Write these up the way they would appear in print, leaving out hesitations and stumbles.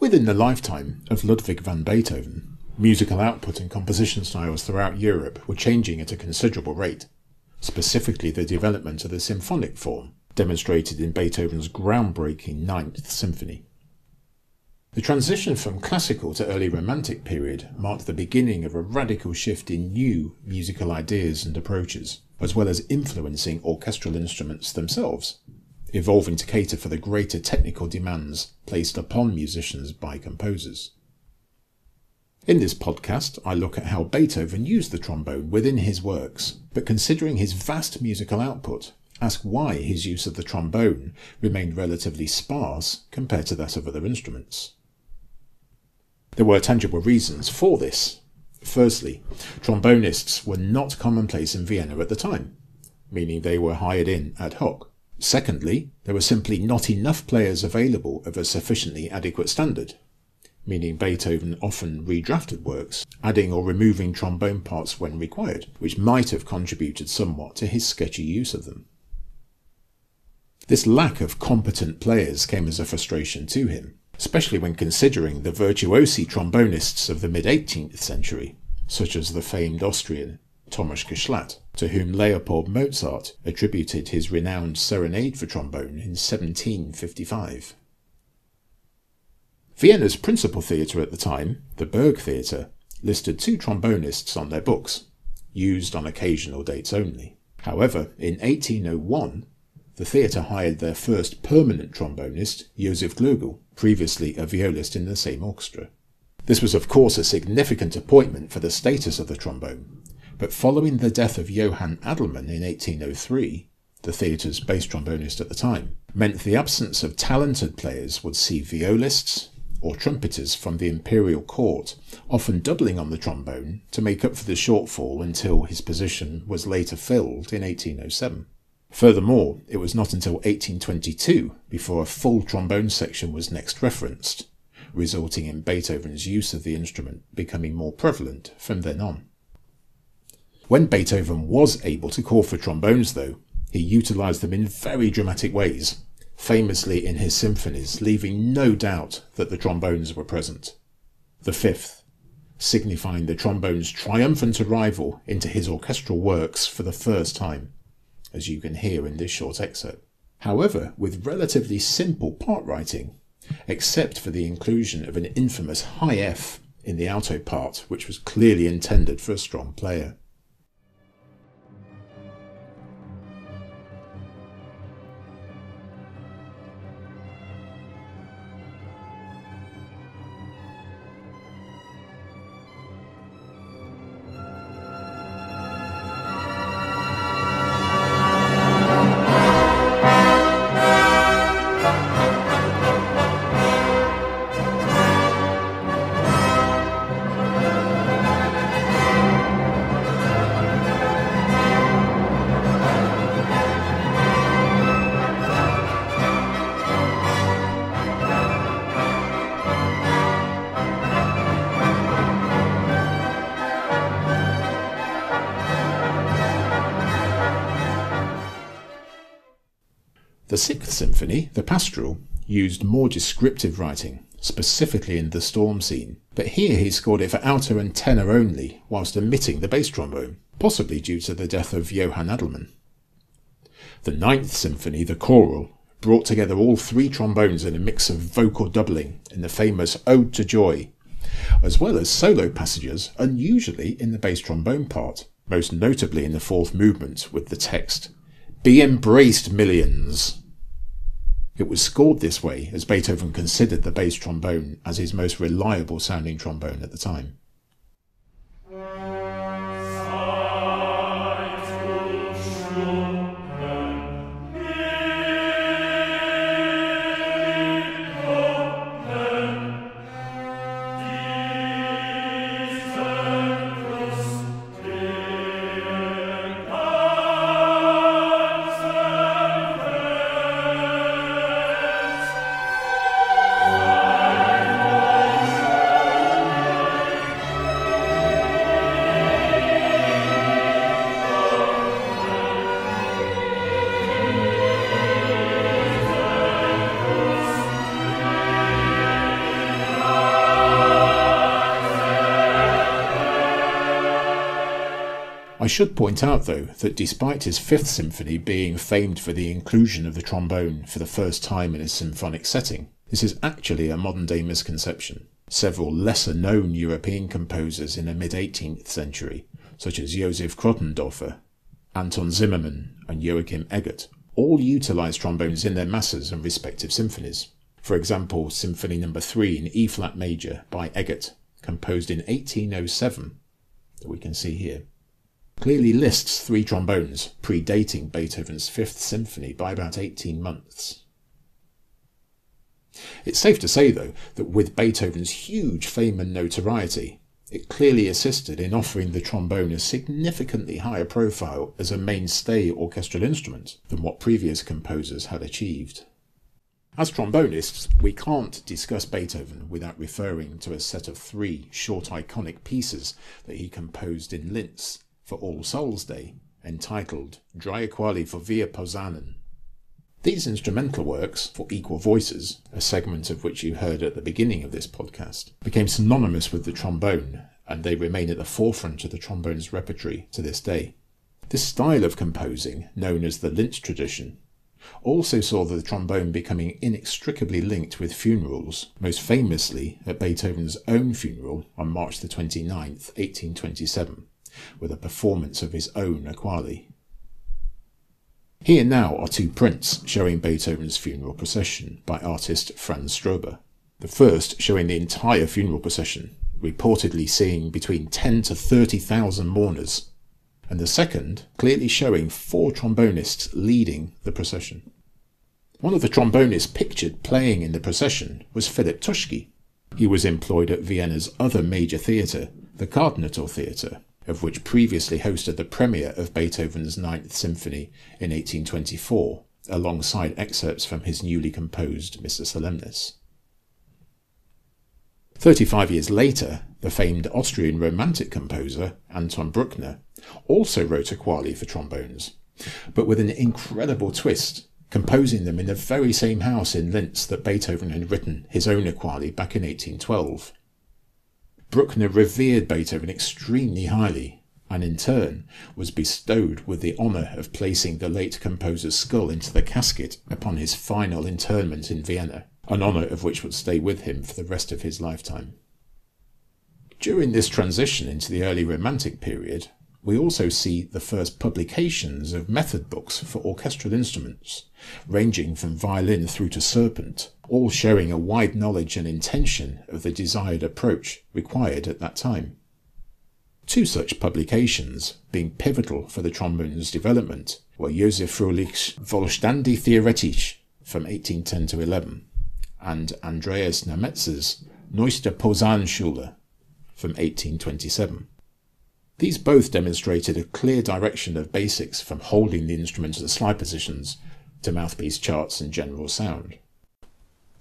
Within the lifetime of Ludwig van Beethoven, musical output and composition styles throughout Europe were changing at a considerable rate, specifically the development of the symphonic form, demonstrated in Beethoven's groundbreaking Ninth Symphony. The transition from classical to early Romantic period marked the beginning of a radical shift in new musical ideas and approaches, as well as influencing orchestral instruments themselves, evolving to cater for the greater technical demands placed upon musicians by composers. In this podcast, I look at how Beethoven used the trombone within his works, but considering his vast musical output, ask why his use of the trombone remained relatively sparse compared to that of other instruments. There were tangible reasons for this. Firstly, trombonists were not commonplace in Vienna at the time, meaning they were hired in ad hoc. Secondly, there were simply not enough players available of a sufficiently adequate standard, meaning Beethoven often redrafted works, adding or removing trombone parts when required, which might have contributed somewhat to his sketchy use of them. This lack of competent players came as a frustration to him, especially when considering the virtuosi trombonists of the mid-18th century, such as the famed Austrian Tuschke, to whom Leopold Mozart attributed his renowned Serenade for trombone in 1755. Vienna's principal theatre at the time, the Burg Theatre, listed 2 trombonists on their books, used on occasional dates only. However, in 1801, the theatre hired their first permanent trombonist, Josef Glögl, previously a violist in the same orchestra. This was of course a significant appointment for the status of the trombone, but following the death of Johann Adelman in 1803, the theatre's bass trombonist at the time, meant the absence of talented players would see violists or trumpeters from the imperial court often doubling on the trombone to make up for the shortfall until his position was later filled in 1807. Furthermore, it was not until 1822 before a full trombone section was next referenced, resulting in Beethoven's use of the instrument becoming more prevalent from then on. When Beethoven was able to call for trombones, though, he utilised them in very dramatic ways, famously in his symphonies, leaving no doubt that the trombones were present. The Fifth, signifying the trombone's triumphant arrival into his orchestral works for the first time, as you can hear in this short excerpt. However, with relatively simple part writing, except for the inclusion of an infamous high F in the alto part, which was clearly intended for a strong player. The Sixth Symphony, the Pastoral, used more descriptive writing, specifically in the storm scene, but here he scored it for alto and tenor only, whilst omitting the bass trombone, possibly due to the death of Johann Adelman. The Ninth Symphony, the Choral, brought together all 3 trombones in a mix of vocal doubling in the famous Ode to Joy, as well as solo passages, unusually in the bass trombone part, most notably in the 4th movement with the text, "Be embraced, millions." It was scored this way as Beethoven considered the bass trombone as his most reliable sounding trombone at the time. should point out, though, that despite his Fifth Symphony being famed for the inclusion of the trombone for the first time in a symphonic setting, this is actually a modern-day misconception. Several lesser-known European composers in the mid-18th century, such as Josef Krottendorfer, Anton Zimmermann and Joachim Eggert, all utilised trombones in their masses and respective symphonies. For example, Symphony No. 3 in E-flat major by Eggert, composed in 1807, that we can see here, clearly lists 3 trombones, predating Beethoven's Fifth Symphony by about 18 months. It's safe to say, though, that with Beethoven's huge fame and notoriety, it clearly assisted in offering the trombone a significantly higher profile as a mainstay orchestral instrument than what previous composers had achieved. As trombonists, we can't discuss Beethoven without referring to a set of 3 short iconic pieces that he composed in Linz for All Souls' Day, entitled Drei Quali für vier Posaunen. These instrumental works for equal voices, a segment of which you heard at the beginning of this podcast, became synonymous with the trombone, and they remain at the forefront of the trombone's repertory to this day. This style of composing, known as the Linz tradition, also saw the trombone becoming inextricably linked with funerals, most famously at Beethoven's own funeral on March the 29th, 1827, with a performance of his own Equali. Here now are 2 prints showing Beethoven's funeral procession by artist Franz Strober. The first showing the entire funeral procession, reportedly seeing between 10 to 30,000 mourners, and the second clearly showing 4 trombonists leading the procession. One of the trombonists pictured playing in the procession was Philip Tuschke. He was employed at Vienna's other major theatre, the Gartentor Theatre, of which previously hosted the premiere of Beethoven's Ninth Symphony in 1824, alongside excerpts from his newly composed Missa Solemnis. 35 years later, the famed Austrian Romantic composer Anton Bruckner also wrote Equali for trombones, but with an incredible twist, composing them in the very same house in Linz that Beethoven had written his own Equali back in 1812. Bruckner revered Beethoven extremely highly, and in turn was bestowed with the honour of placing the late composer's skull into the casket upon his final interment in Vienna, an honour of which would stay with him for the rest of his lifetime. During this transition into the early Romantic period, we also see the first publications of method books for orchestral instruments, ranging from violin through to serpent, all showing a wide knowledge and intention of the desired approach required at that time. 2 such publications, being pivotal for the trombone's development, were Josef Fröhlich's Vollständig Theoretisch from 1810 to 11, and Andreas Nemetz's Neueste Posaunenschule from 1827. These both demonstrated a clear direction of basics from holding the instrument to the slide positions to mouthpiece charts and general sound.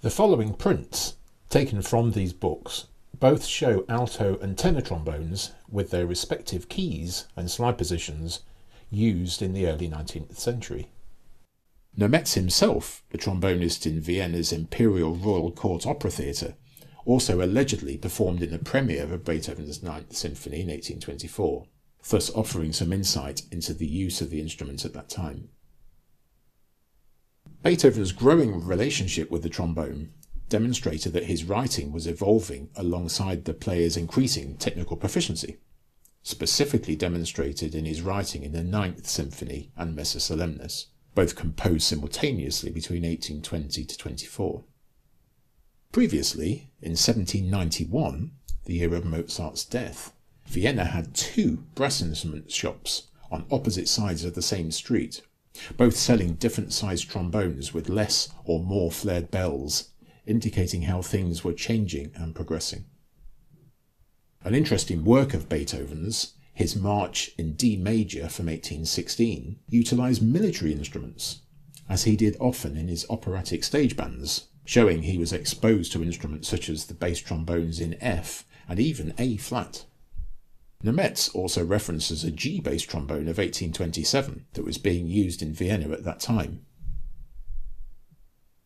The following prints, taken from these books, both show alto and tenor trombones with their respective keys and slide positions used in the early 19th century. Nemetz himself, the trombonist in Vienna's Imperial Royal Court Opera Theatre, also allegedly performed in the premiere of Beethoven's Ninth Symphony in 1824, thus offering some insight into the use of the instrument at that time. Beethoven's growing relationship with the trombone demonstrated that his writing was evolving alongside the player's increasing technical proficiency, specifically demonstrated in his writing in the Ninth Symphony and Missa Solemnis, both composed simultaneously between 1820 to 24. Previously, in 1791, the year of Mozart's death, Vienna had 2 brass instrument shops on opposite sides of the same street, both selling different-sized trombones with less or more flared bells, indicating how things were changing and progressing. An interesting work of Beethoven's, his March in D major from 1816, utilised military instruments, as he did often in his operatic stage bands, showing he was exposed to instruments such as the bass trombones in F and even A flat. Nemetz also references a G bass trombone of 1827 that was being used in Vienna at that time.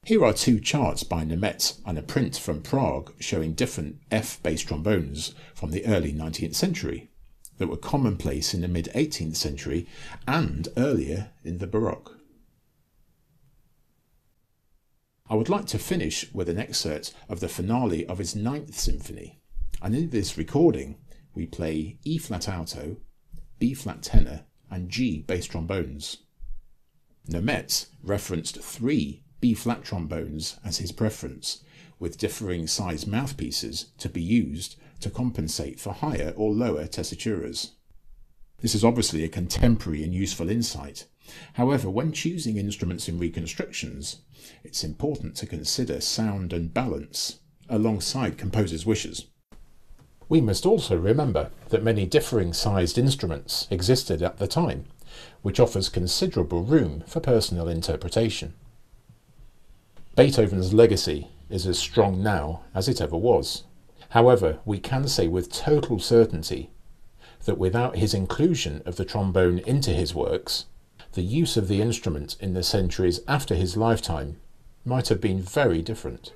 Here are 2 charts by Nemetz and a print from Prague showing different F bass trombones from the early 19th century, that were commonplace in the mid-18th century and earlier in the Baroque. I would like to finish with an excerpt of the finale of his 9th Symphony, and in this recording we play E flat alto, B flat tenor and G bass trombones. Nemetz referenced 3 B flat trombones as his preference, with differing size mouthpieces to be used to compensate for higher or lower tessituras. This is obviously a contemporary and useful insight. However, when choosing instruments in reconstructions, it's important to consider sound and balance alongside composers' wishes. We must also remember that many differing sized instruments existed at the time, which offers considerable room for personal interpretation. Beethoven's legacy is as strong now as it ever was. However, we can say with total certainty that without his inclusion of the trombone into his works, the use of the instrument in the centuries after his lifetime might have been very different.